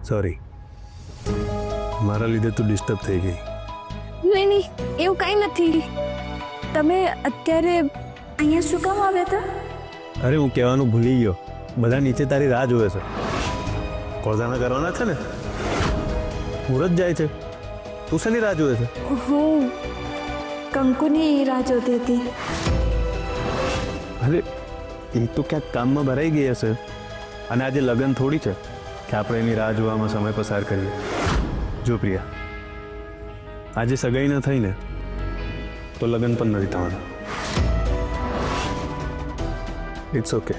Sorry, મારા લીધે તું ડિસ્ટર્બ થઈ ગઈ. નહીં નહીં, એવું કંઈ નથી. તમે અત્યારે અહીંયા શું કામ આવ્યા હતા? અરે હું કહેવાનું ભૂલી ગયો, બધા નીચે તારી રાહ જોવે છે. કોળસાના કરવાના છે ને, મુહૂર્ત જાય છે, તું શેની રાહ જોવે છે? હું કંકુની રાહ જોતી હતી. અરે એ તો ક્યાંક કામમાં ભરાઈ ગઈ હશે, અને આજે લગ્ન થોડી છે કે આપણે એની રાહ જોવામાં સમય પસાર કરીએ. જો પ્રિયા, આજે સગાઈ ન થઈ ને તો લગ્ન પણ નથી થવાના. It's okay.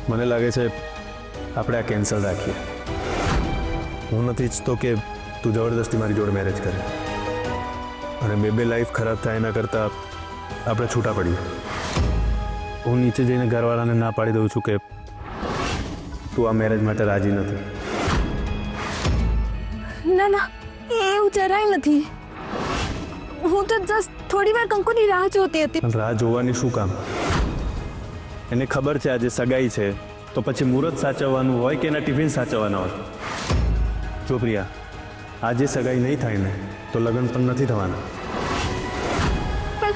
મને લાગે છે આપણે આ કેન્સલ રાખીએ. હું નથી ઈચ્છતો કે તું જબરદસ્તી મારી જોડે મેરેજ કરે અને બે લાઈફ ખરાબ થાય એના કરતાં આપણે છૂટા પડીએ. હું નીચે જઈને ઘરવાળાને ના પાડી દઉં છું કે તું આ મેરેજ માટે રાજી નથી. ના ના, એવું જરાય નથી. હું તો જસ્ટ થોડી વાર કંકુની રાહ જોતી હતી. પણ રાહ જોવાની શું કામ? એને ખબર છે આજે સગાઈ છે, તો પછી મુહૂર્ત સાચવવાનું હોય કે એના ટિફિન સાચવવાના હોય. જો પ્રિયા, આજે સગાઈ નહીં થાય ને તો લગ્ન પણ નથી થવાના. પણ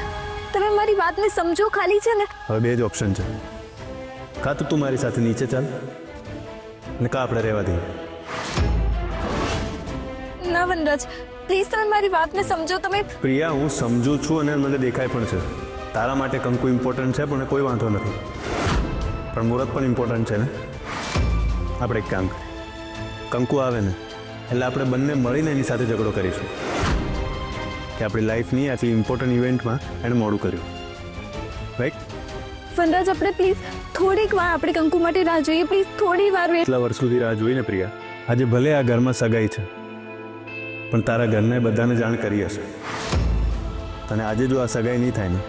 તમે મારી વાતને સમજો ખાલી છે ને. હવે બે જ ઓપ્શન છે, કાં તો તું મારી સાથે નીચે ચાલ ને કાં આપણે રહેવા દઈએ. ના વનરાજ, પ્લીઝ તમે મારી વાતને સમજો. તમે પ્રિયા, હું સમજુ છું અને મને દેખાય પણ છે તારા માટે કંકુ ઇમ્પોર્ટન્ટ છે, પણ કોઈ વાંધો નથી. પણ મુહૂર્ત પણ ઇમ્પોર્ટન્ટ છે ને. આપણે એક કામ કરીએ, કંકુ આવે ને એટલે આપણે બંને મળીને એની સાથે ઝઘડો કરીશું કે આપણી લાઈફની આટલી ઇમ્પોર્ટન્ટ ઇવેન્ટમાં એણે મોડું કર્યું. રાઈટ? વનરાજ, આપણે પ્લીઝ થોડીક વાર આપણે કંકુ માટે રાહ જોઈએ. પ્લીઝ થોડી વાર વેટ. એટલા વર્ષ સુધી રાહ જોઈને પ્રિયા, આજે ભલે આ ઘરમાં સગાઈ છે, પણ તારા ઘરને બધાને જાણ કરી હશે. અને આજે જો આ સગાઈ નહીં થાય ને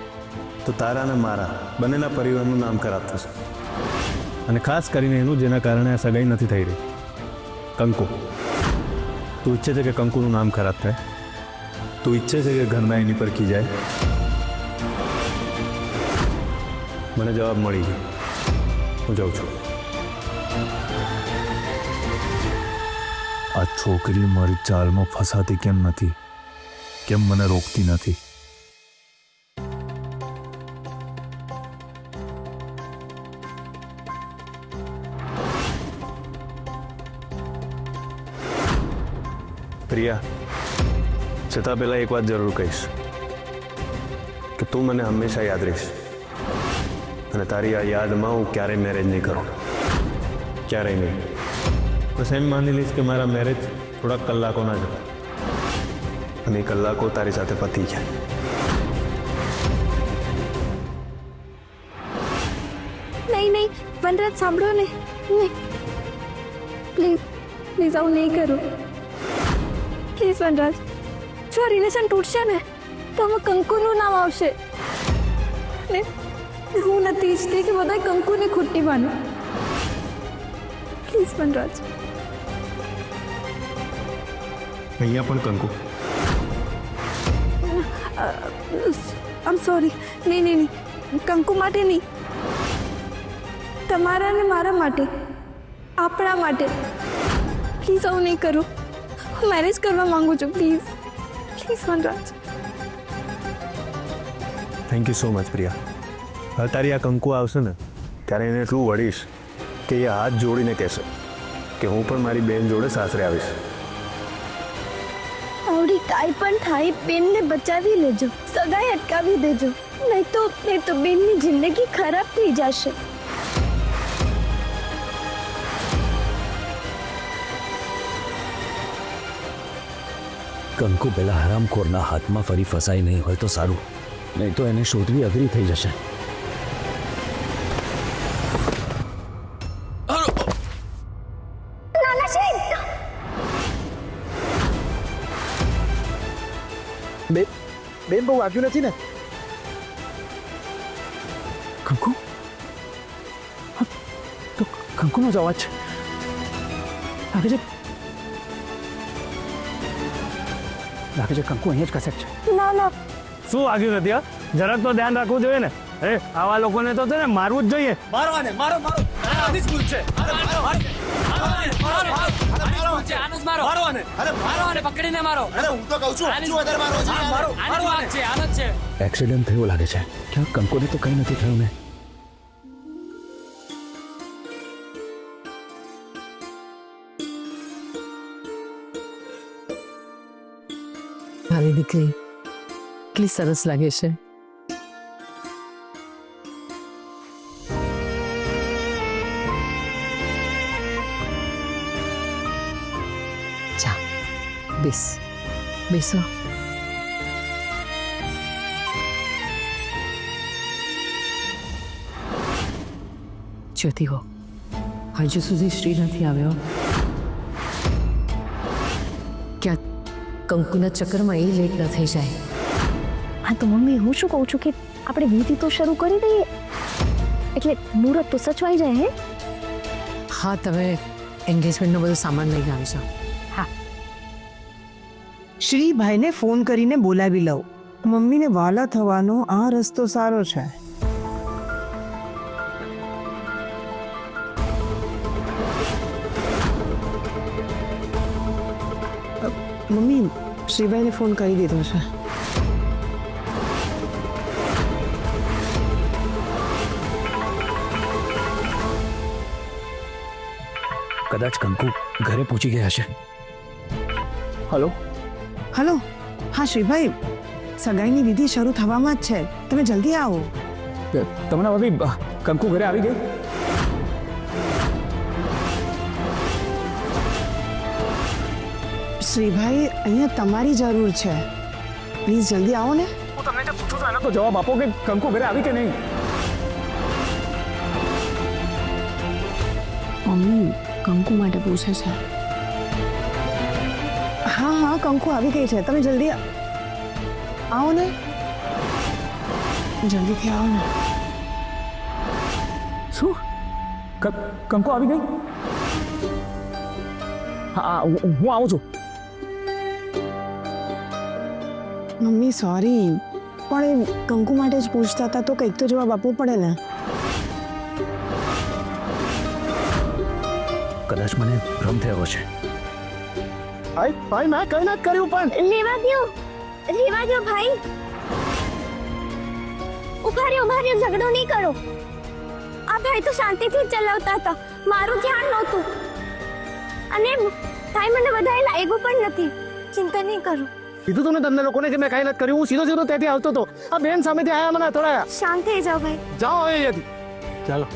તો તારા અને મારા બંનેના પરિવારનું નામ ખરાબ થશે. અને ખાસ કરીને એનું જેના કારણે આ સગાઈ નથી થઈ રહી, કંકુ. તું ઈચ્છે છે કે કંકુનું નામ ખરાબ થાય? તું ઈચ્છે છે કે ઘરના એની પર ખી જાય? મને જવાબ મળી ગયો. હું જાઉં છું. આ છોકરી મારી ચાલમાં ફસાતી કેમ નથી? કેમ મને રોકતી નથી? પ્રિયા, છતાં પહેલાં એક વાત જરૂર કહીશ કે તું મને હંમેશા યાદ રહીશ. અને તારી આ યાદમાં હું ક્યારેય મેરેજ નહીં કરું, ક્યારેય નહીં. બસ એમ માની લઈશ કે મારા મેરેજ થોડાક કલાકોના જ હતા અને એ કલાકો તારી સાથે પતી ગયા. નહીં નહીં વનરાજ, સાંભળો ને. નહીં, પ્લીઝ પ્લીઝ આવું નહીં કરો. પ્લીઝ વનરાજ, જો રિલેશન તૂટશે ને તો આમાં કંકુનું નામ આવશે. ને હું નથી ઈચ્છતી કે બધા કંકુને ખોટી માનો. પ્લીઝ વનરાજ. અહીંયા પણ કંકુ. આમ સોરી. નહીં નહીં નહીં, કંકુ માટે નહીં, તમારા અને મારા માટે, આપણા માટે. પ્લીઝ આવું નહીં કરો. હું મેરેજ કરવા માંગુ છું. Please please Vanraj. Thank you so much Priya. હવે તારી આ કંકુ આવશે ને ત્યારે એને એટલું વળીશ કે એ હાથ જોડીને કહેશે કે હું પણ મારી બેન જોડે સાસરે આવીશ. આવડી કાંઈ પણ થાય, બેનને બચાવી લેજો, સગાઈ અટકાવી દેજો. નહીં તો બેનની જિંદગી ખરાબ થઈ જશે. કંકુ પેલા હરામખોરના હાથમાં ફરી ફસાઈ નહીં હોય તો સારું, નહીં તો એને શોધવી અઘરી થઈ જશે. બેન બહુ વાગ્યું નથી ને? કંકુ? તો કંકુનો જ અવાજ છે. લાગે છે કંકુ અહીંયા જ કસેક છે. ના ના, શું વાગ્યું નથી? જરાક તો ધ્યાન રાખવું જોઈએ ને. અરે આવા લોકોને તો છે ને મારવું જ જોઈએ. મારવાને મારો મારો આની સ્કૂલ છે. એક્સિડન્ટ થયો લાગે છે. ક્યાં કંકોને તો કંઈ નથી થયું ને? મારી દીકરી કેટલી સરસ લાગે છે. જા બેસો. જ્યોતિ હો, હજુ સુધી શ્રી નથી આવ્યો. ક્યાં કંકુના ચક્કરમાં એ લેટ ન થઈ જાય. હા તો મમ્મી હું શું કહું છું કે આપણે વિધિ તો શરૂ કરી દઈએ એટલે મુહૂર્ત તો સચવાઈ જાય હે. હા, તમે એન્ગેજમેન્ટનો બધો સામાન લઈને આવજો. શ્રીભાઈને ફોન કરીને બોલાવી લઉં. મમ્મીને વાલા થવાનો આ રસ્તો સારો છે. મમ્મી, શ્રીભાઈને ફોન કરી દીધો છે. કદાચ કંકુ ઘરે પહોંચી ગયા હશે. Hello, hello. હા શ્રીભાઈ, સગાઈની વિધિ શરૂ થવામાં જ છે. તમે જલ્દી આવો. તમને ભાભી કંકુ ઘરે આવી ગઈ? શ્રીભાઈ, અહીંયા તમારી જરૂર છે. પ્લીઝ જલ્દી આવો ને. હું તમને જે પૂછું છું એનો તો જવાબ આપો કે કંકુ ઘરે આવી કે નહીં? મમ્મી કંકુ માટે પૂછે છે. હા હા, કંકુ આવી ગઈ છે. તમે જલ્દી આવો ને. જલ્દીથી આવો ને. શું? કંકુ આવી ગઈ? હા, હું આવું છું. મમ્મી સોરી, પણ એ કંકુ માટે જ પૂછતા હતા તો કંઈક તો જવાબ આપવો પડે ને. કદાચ મને ભ્રમ થયો છે. ભાઈ મેં કઈ નથી કર્યું પણ લેવા દો ભાઈ. ઉભા રહ્યો ઝઘડો નહીં કરો. આ ભાઈ તો શાંતિથી જ ચલાવતા હતા, મારું ધ્યાન નહોતું અને ભાઈ મને બધાએ લાગ્યું પણ નથી. ચિંતા નહીં કરો. કીધું તું ને તમને લોકોને કે મેં કઈ નથી કર્યું. હું સીધો ત્યાંથી આવતો હતો. આ બેન સામેથી આયા મને થોડા. શાંત થઈ જાઓ ભાઈ. જાઓ અહીંયાથી. ચાલો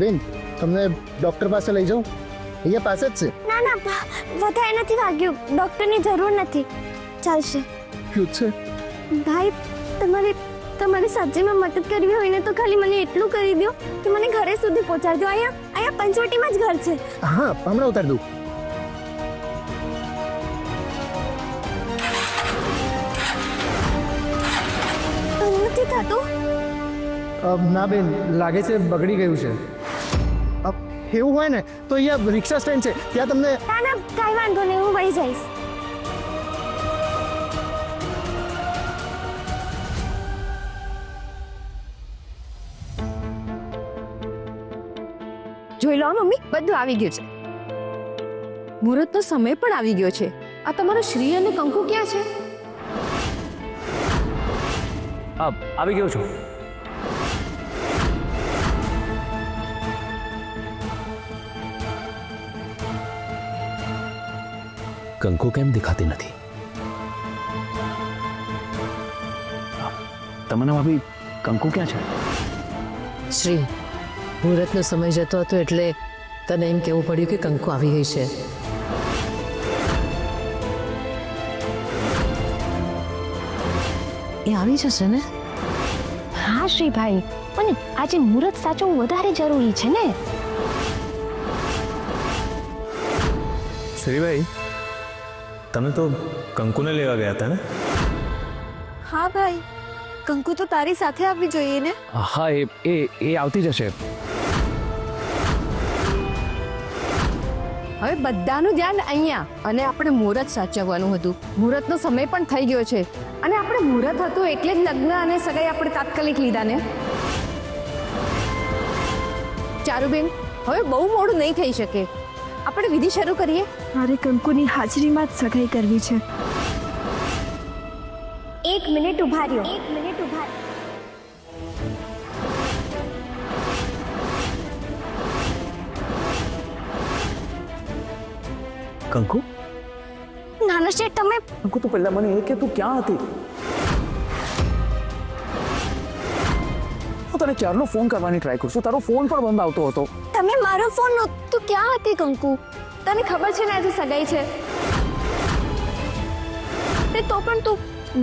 બેન, તમને ડોક્ટર પાસે લઈ જાઉં? અહીંયા પાસે જ છે. ના વધારે નથી વાગ્યું. ડોક્ટરની જરૂર નથી, ચાલશે. શું છે ભાઈ, તમારે સાચેમાં મદદ કરવી હોય ને તો ખાલી મને એટલું કરી દો કે મને ઘરે સુધી પહોંચાડી દો. અહીંયા પંચવટીમાં જ ઘર છે. હા, હમણાં ઉતારી દઉં. નથી થતું. ના બેન, લાગે છે બગડી ગયું છે. એવું હોય ને તો અહીંયા રિક્ષા સ્ટેન્ડ છે, ત્યાં તમને. ના કાંઈ વાંધો નહીં, હું વહી જઈશ. જોઈ લો મમ્મી, બધું આવી ગયું છે. મુહૂર્તનો સમય પણ આવી ગયો છે. આ તમારો શ્રી અને કંકુ ક્યાં છે? આવી ગયો છું. કંકુ કેમ દેખાતી નથી? તમને ભાભી કંકુ ક્યાં છે? શ્રી, મુહૂર્તનો સમય જતો હતો એટલે તને એમ કહેવું પડ્યું કે કંકુ આવી ગઈ છે. એ આવી જશે ને? હા શ્રીભાઈ, પણ આજે મુહૂર્ત સાચવવું વધારે જરૂરી છે ને. શ્રીભાઈ, તમે તો કંકુને લેવા ગયા હતા ને? હા ભાઈ, કંકુ તો તારી સાથે આવવી જોઈએ ને. હા, એ આવતી જશે. હવે બધાનું ધ્યાન અહીંયા, અને આપણે મુહૂર્ત સાચવવાનું હતું. મુહૂર્તનો સમય પણ થઈ ગયો છે અને આપણે મુહૂર્ત હતું એટલે જ લગ્ન અને સગાઈ આપણે તાત્કાલિક લીધા ને. ચારુબેન, હવે બહુ મોડું નહીં થઈ શકે. આપણે વિધિ શરૂ કરીએ. મારે કંકુની હાજરીમાં જ સગાઈ કરવી છે. 1 મિનિટ ઉભા રહ્યો. કંકુ નાના શેઠ, તમે કંકુ તું પહેલા મને એ કે તું ક્યાં હતી? હું તને ક્યારનો ફોન કરવાની ટ્રાય કરું છું, તારો ફોન પણ બંધ આવતો હતો. તમે મારો ફોન તું ક્યાં હતી કંકુ? તને ખબર છે ને આજે સગાઈ છે તે, તો પણ તું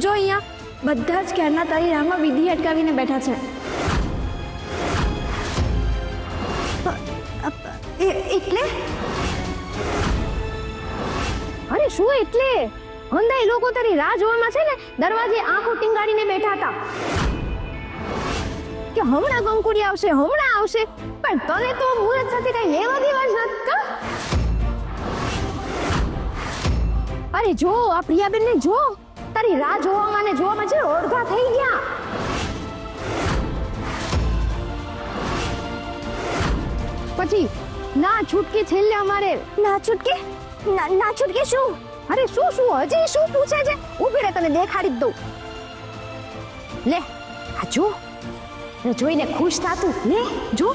જો અહીંયા બધા જ ક્યારના તારી રાહમાં વિધિ અટકાવીને બેઠા છે. એટલે અરે શું એટલે? હંધાઈ લોકો તારી રાહ જોવામાં છે ને દરવાજે આંખો ટીંગાડીને બેઠા હતા કે હમણાં કંકુડી આવશે, હમણાં આવશે. પણ તને તો મુહૂર્ત સાથે કઈ લેવા દેવા જ નથી. અરે જો આ પ્રિયાબેન ને જો, તારી રાહ જોવામાં ને જોવામાં છે ઓળઘા થઈ ગયા. પછી ના છૂટકી છેલ્લે અમારે ના છૂટકે શું? અરે શું હજી શું પૂછે છે? ઉભી રહે, તને દેખાડી જ દઉં. લે આ જો, જોઈને ખુશ થાતું. લે જો.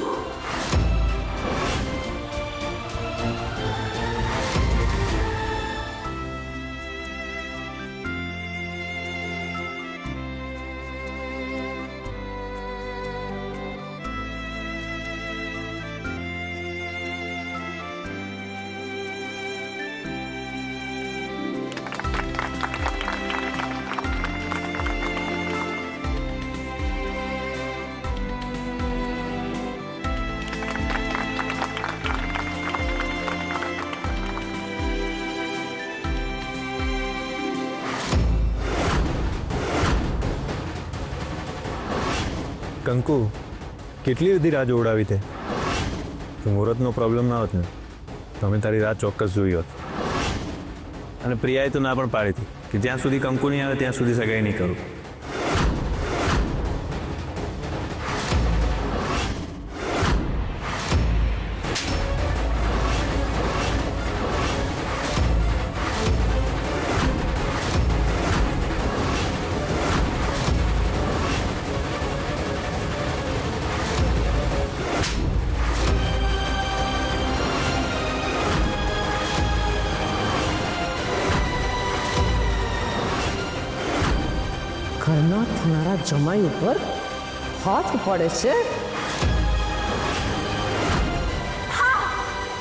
કંકુ, કેટલી બધી રાહ જોવડાવી તે. જો મુહૂર્તનો પ્રોબ્લેમ ના હોત ને તો અમે તારી રાહ ચોક્કસ જોઈ હોત. અને પ્રિયાએ તો ના પણ પાડી હતી કે જ્યાં સુધી કંકુ નહીં આવે ત્યાં સુધી સગાઈ નહીં કરું. ઘરના થનારા જમાઈ ઉપર હાથ પડે છે.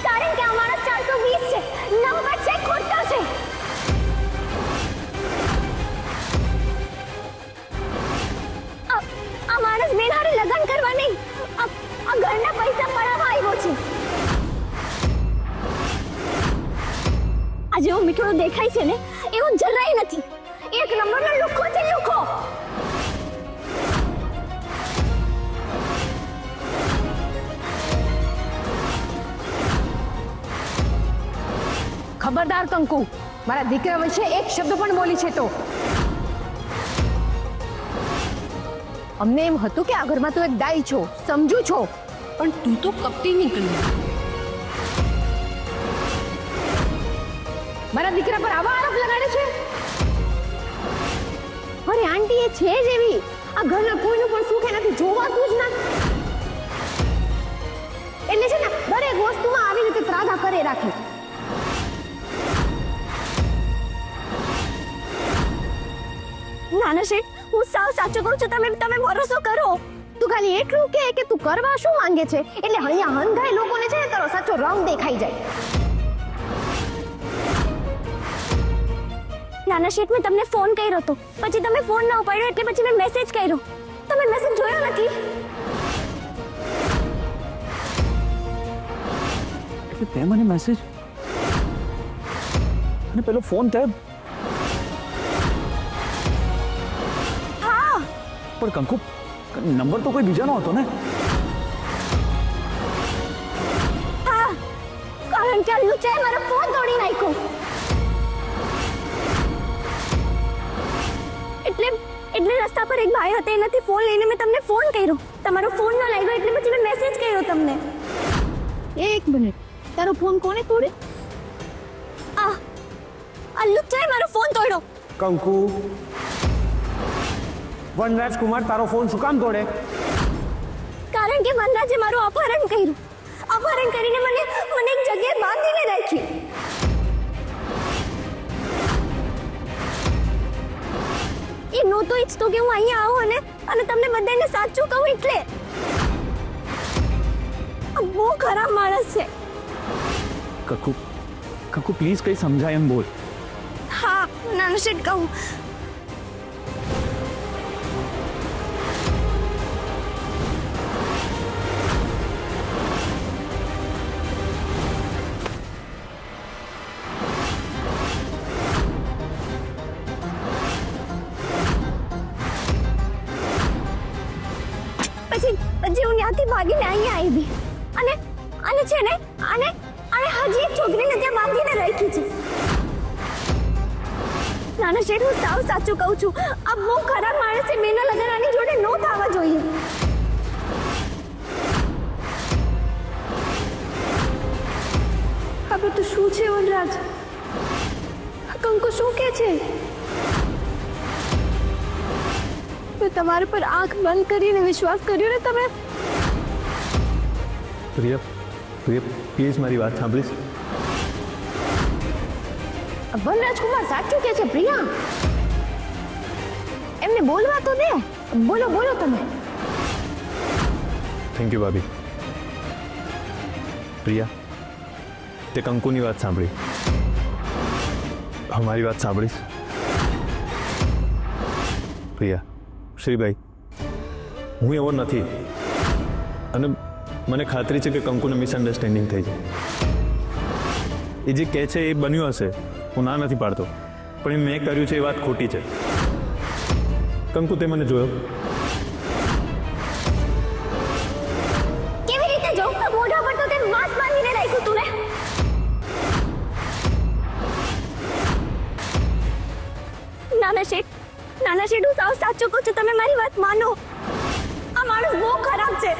કારણ કે અમારા 420 છે, નંબર છે ખોટો છે. આ માણસ બેનારે લગ્ન કરવા નહીં, આ ઘરના પૈસા પડાવવા આવ્યો છે. આ જેવો મીઠો દેખાય છે ને એવું જરાય નથી. એક નંબરનો લુખો છે, લુખો. ખબરદાર કંકુ, મારા દીકરા વિશે એક શબ્દ પણ બોલી છે તો અમને એમ હતું કે આ ઘરમાં તું એક દાઈ છો, સમજુ છો, પણ તું તો કપટી નીકળી. મારા દીકરા પર આવા આરોપ લગાડે છે. અરે આંટી, એ છે જ એવી. આ ઘરના કોઈનું પણ સુખે નથી જોવાતું જ ના. એટલે છે ને દરેક વસ્તુમાં આવી રીતે ત્રાધા કરે રાખે. નાના શેઠ, હું સાવ સાચું કહું છું, તમે ભરોસો કરો. તું ખાલી એટલું કે તું કરવા શું માંગે છે, એટલે અહીંયા હંધાય લોકોને છે ને તારો સાચો રંગ દેખાઈ જાય. નાના શેઠ, મેં તમને ફોન કર્યો હતો, પછી તમે ફોન ના ઉપાડ્યો, એટલે પછી મેં મેસેજ કર્યો. તમે મેસેજ જોયો નથી? એટલે તે મને મેસેજ અને પેલો ફોન તે હા. પણ કંકુ, નંબર તો કોઈ બીજાનો હતો ને? હા, કારણ કે આ લુચાએ મારો ફોન તોડી નાખ્યો. એટલે રસ્તા પર એક ભાઈ હતા, એનાથી ફોન લઈને મેં તમને ફોન કર્યો. તમારો ફોન ન લાગ્યો એટલે પછી મેં મેસેજ કર્યો તમને. એક મિનિટ, તારો ફોન કોને તોડે? આ લુચ્ચાએ મારો ફોન તોડ્યો. કંકુ, વનરાજકુમાર તારો ફોન શું કામ તોડે? કારણ કે વનરાજે મારું અપહરણ કર્યું. અપહરણ કરીને મને એક જગ્યાએ બાંધીને રાખી. એ નહોતો ઈચ્છતો કે હું અહીંયા આવું અને તમને બધાને સાચું કહું એટલે. આ બહુ ખરાબ માણસ છે. કંકુ, કંકુ પ્લીઝ કંઈ સમજાય એમ બોલ. હા, નાનું શેઠ કહું. પછી હું ત્યાંથી ભાગીને અહીંયા આવી અને છે ને અને હજી એક છોકરીને ત્યાં બાંધીને રાખી છે. નાના શેઠ, હું સાવ સાચું કહું છું. આ બહુ ખરાબ માણસ છે. મેના લગ્ન આની જોડે ન થવા જોઈએ. હવે તો શું છે વનરાજ? કંકુ શું કે છે? મેં તમારા પર આંખ બંધ કરીને વિશ્વાસ કર્યો ને તમે. પ્રિયા, પ્લીઝ મારી વાત સાંભળીશ. વનરાજકુમાર સાચું કે છે પ્રિયા. એમને બોલવા તો દે. બોલો બોલો તમે. થેન્ક યુ ભાભી. પ્રિયા, તે કંકુની વાત સાંભળી, અમારી વાત સાંભળીશ? પ્રિયા, શ્રીભાઈ, હું એવો નથી અને મને ખાતરી છે કે કંકુને મિસઅન્ડરસ્ટેન્ડિંગ થઈ છે. એ જે કહે છે એ બન્યું હશે, હું ના નથી પાડતો, પણ એ મેં કર્યું છે એ વાત ખોટી છે. કંકુ, તે મને જોયો? કેવી રીતે જો? મોઢા પર તો તે માસ્ક બાંધીને રાખ્યું તું ને. નાના શેઠ, હું સાવ સાચું કહું છું. તમે મારી વાત માનો. આ માણસ બહુ ખરાબ છે.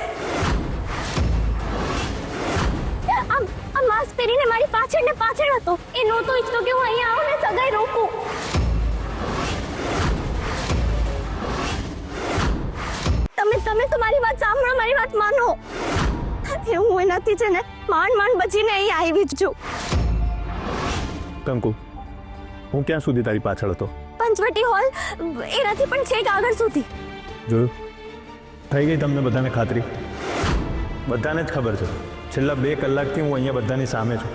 આ માસ્ક પહેરીને મારી પાછળ ને પાછળ હતો. એ નહોતો ઈચ્છતો કે હું અહીંયા આવું ને સગાઈ રોકું. તમે તો મારી વાત સાંભળો, મારી વાત માનો. હું એનાથી છે ને માંડ બચીને અહીંયા આવી જ છું. કંકુ, હું ક્યાં સુધી તારી પાછળ હતો? પંચવટી હોલ, એનાથી પણ છેક આગળ સુધી. જોયું? થઈ ગઈ તમને બધાને ખાતરી? બધાને જ ખબર છે. છેલ્લા 2 કલાકથી હું અહીંયા બધાની સામે છું.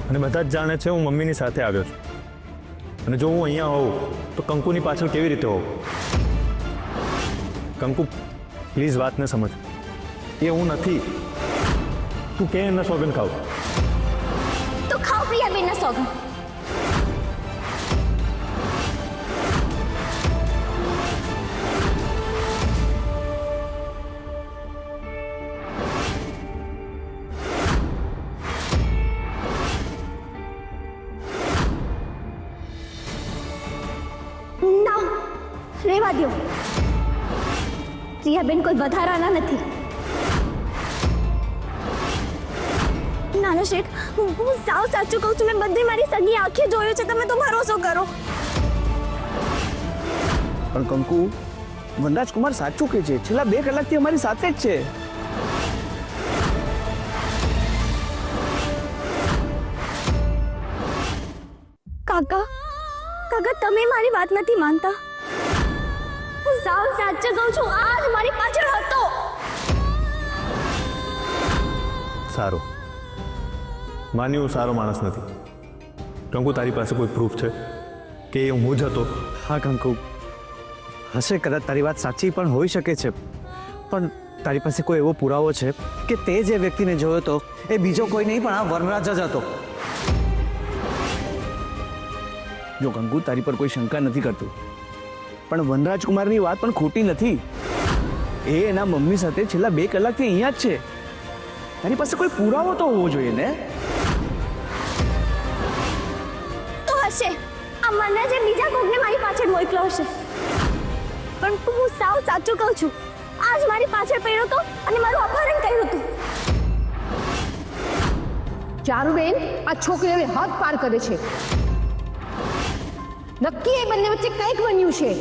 અને બધા જ જાણે છે હું મમ્મીની સાથે આવ્યો છું. અને જો હું અહીંયા હોઉં તો કંકુની પાછળ કેવી રીતે હોઉં? કંકુ, પ્લીઝ વાતને સમજ. એ હું નથી. તું કે એના સોગન ખાવ તો ખાઓ પ્રિયાબેનના સોગન. ના, રેવા દો. પ્રિયાબેન કોઈ વધારાના નથી. નાનો શેઠ, હું સાવ સાચું કહું છું. મેં બધી મારી સગી આંખે જોયું છે. તમે તો ભરોસો કરો. પણ કંકુ, વનરાજકુમાર સાચું કહે છે. છેલ્લા 2 કલાકથી અમારી સાથે જ છે. કાકા, તમે મારી વાત નથી માનતા. હું સાવ સાચું કહું છું. આજ મારી પાછળ હતો. સારું, માન્યું હું સારો માણસ નથી. કંકુ, તારી પાસે કોઈ પ્રૂફ છે કે એ હું જ હતો? હા કંકુ, હશે કદાચ તારી વાત સાચી પણ હોઈ શકે છે, પણ તારી પાસે કોઈ એવો પુરાવો છે કે તે જે વ્યક્તિને જોયો હતો એ બીજો કોઈ નહીં પણ આ વનરાજ જ હતો? જો કંકુ, તારી પર કોઈ શંકા નથી કરતું, પણ વનરાજકુમારની વાત પણ ખોટી નથી. એ એના મમ્મી સાથે છેલ્લા 2 કલાકથી અહીંયા જ છે. તારી પાસે કોઈ પુરાવો તો હોવો જોઈએ ને? તો હશે. આ મને જે બીજા કોકને મારી પાછળ મોકલો હશે. પણ હું સાવ સાચું કહું છું. આજ મારી પાછળ પડ્યો હતો અને મારું અપહરણ કર્યું હતું. ચારુબેન, આ છોકરી હવે હદ પાર કરે છે. નક્કી એ બંને વચ્ચે કંઈક બન્યું છે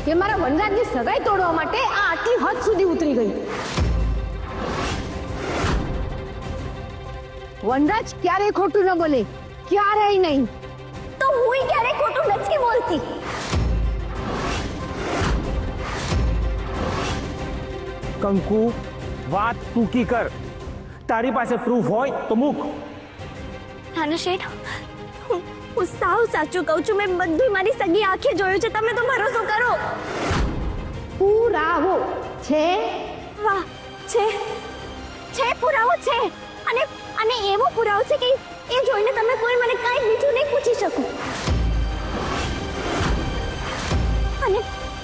કે મારા વનરાજની સગાઈ તોડવા માટે આ આટલી હદ સુધી ઉતરી ગઈ. વનરાજ ક્યારેય ખોટું ન બોલે, ક્યારેય નહીં. તો હું ક્યારેય ખોટું નથી બોલતી. કંકુ, વાત ટૂંકી કર. તારી પાસે પ્રૂફ હોય તો મૂક. નાના શેઠ, હું સાવ સાચું કહું છું. મેં બધું મારી સગી આંખે જોયું છે. તમે તો ભરોસો કરો. પુરાવો છે? વાહ, છે પુરાવો છે. અને અને એવો પુરાવો છે કે એ જોઈને તમે કોઈ મને કાંઈ બીજું નહીં પૂછી શકો.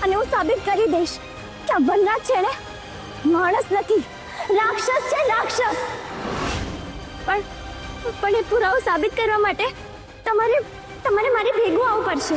અને હું સાબિત કરી દઈશ કે આ વનરાજ છે ને માણસ નથી, રાક્ષસ છે, રાક્ષસ. પણ એ પુરાવો સાબિત કરવા માટે તમારે મારી ભેગું આવવું પડશે.